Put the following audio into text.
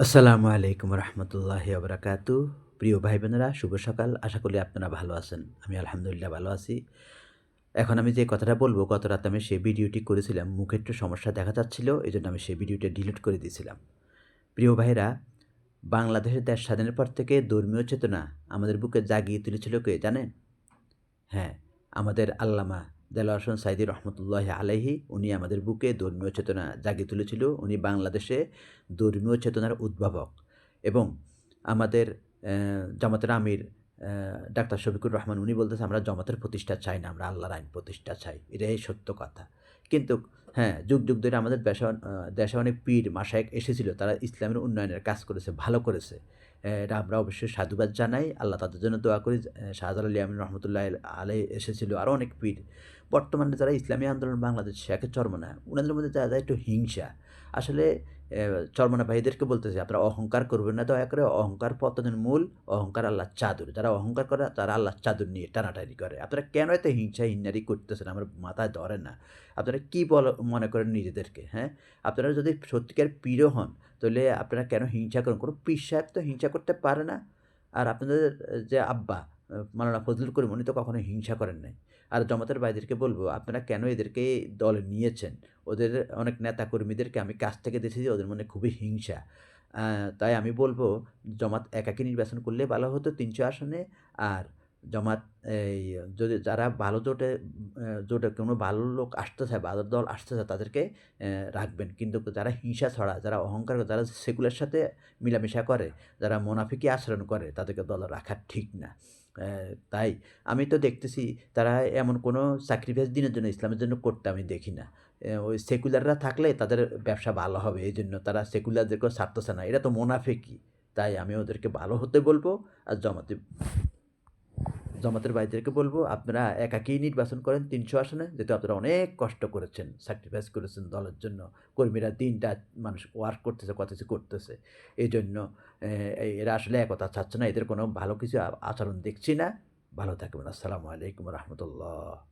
আসসালামু আলাইকুম রহমতুল্লাহি আবরাকাতু। প্রিয় ভাই বোনেরা, শুভ সকাল। আশা করি আপনারা ভালো আছেন। আমি আলহামদুলিল্লাহ ভালো আছি। এখন আমি যে কথাটা বলব, গত রাতে আমি সেই ভিডিওটি করেছিলাম। মুখে একটু সমস্যা দেখা যাচ্ছিল, এজন্য আমি সেই ভিডিওটা ডিলিট করে দিয়েছিলাম। প্রিয় ভাইরা, বাংলাদেশের দেশ স্বাধীনের পর থেকে ধর্মীয় চেতনা আমাদের বুকে জাগিয়ে তুলেছিল কে জানেন? হ্যাঁ, আমাদের আল্লামা দেলোয়ার হোসেন সাঈদী রহমতুল্লাহি আলাইহি উনি আমাদের বুকে ধর্মীয় চেতনা জাগিয়ে তুলেছিল। উনি বাংলাদেশে ধর্মীয় চেতনার উদ্ভাবক এবং আমাদের জামাতের আমির ডাক্তার শফিকুর রহমান উনি বলতেছে, "আমরা জমাতের প্রতিষ্ঠা চাই না, আমরা আল্লাহর আইন প্রতিষ্ঠা চাই।" এটাই সত্য কথা। কিন্তু হ্যাঁ, যুগ, যুগ ধরে আমাদের দেশে অনেক পীর, মাশায়েখ এসেছিল। তারা ইসলামের উন্নয়নের কাজ করেছে, ভালো করেছে। এটা আমরা অবশ্যই সাধুবাদ জানাই। আল্লাহ তাদের জন্য দোয়া করি। শাহজালাল ইয়ামিন রহমতুল্লাহ আলাইহি এসেছিল, আরও অনেক পীর। বর্তমানে যারা ইসলামী আন্দোলন বাংলাদেশে শেখে চরমোনাই, উনাদের মধ্যে যা একটু হিংসা। আসলে চরমোনাই ভাইদেরকে বলতেছি, আপনারা অহংকার করবেন না দয়া করে। অহংকার পতনের মূল, অহংকার আল্লাহর চাদর। যারা অহংকার করে তারা আল্লাহর চাদর নিয়ে টানাটানি করে। আপনারা কেন এত হিংসা হিন্নারি করতেছেন? আমার মাথায় ধরে না। আপনারা কি মনে করেন নিজেদেরকে, হ্যাঁ? আপনারা যদি সত্যিকার পীরও হন, তাহলে আপনারা কেন হিংসা করেন? কোনো পীর সাহেব তো হিংসা করতে পারে না। আর আপনাদের যে আব্বা মাওলানা ফজলুল করিম উনি তো কখনো হিংসা করেন নাই। আর জমাতের ভাইদেরকে বলব, আপনারা কেন এদেরকে দলে নিয়েছেন? ওদের অনেক নেতাকর্মীদেরকে আমি কাছ থেকে দেখেছি যে ওদের মনে খুবই হিংসা। আ তাই আমি বলব, জমাত একাকী নির্বাচন করলে ভালো হতো ৩০০ আসনে। আর জমাত এই যদি যারা ভালো জোটে কোনো ভালো লোক আসতে চায়, ভালো দল আসতে চায় তাদেরকে রাখবেন। কিন্তু যারা হিংসা ছড়া, যারা অহংকার করে, যারা সেকুলার সাথে মিলামেশা করে, যারা মোনাফিকি আচরণ করে, তাদেরকে দলে রাখা ঠিক না। তাই আমি তো দেখতেছি তারা এমন কোনো স্যাক্রিফাইস দিনের জন্য, ইসলামের জন্য করতে আমি দেখি না। ওই সেকুলাররা থাকলে তাদের ব্যবসা ভালো হবে। এইজন্য তারা সেকুলারদেরকেও ছাড়তেছে না। এরা তো মোনাফিকি। তাই আমি ওদেরকে ভালো হতে বলব। আর জামাতের ভাইদেরকে বলবো, আপনারা একাকী নির্বাচন করেন ৩০০ আসনে। যেহেতু আপনারা অনেক কষ্ট করেছেন, স্যাক্রিফাইস করেছেন দলের জন্য। কর্মীরা দিন-রাত মানুষ ওয়ার্ক করতেছে, কত কিছু করতেছে। এইজন্য এরা আসলে একতা চাচ্ছে না। এদের কোনো ভালো কিছু আচরণ দেখছি না। ভালো থাকবেন। আসসালামু আলাইকুম রহমতুল্লাহ।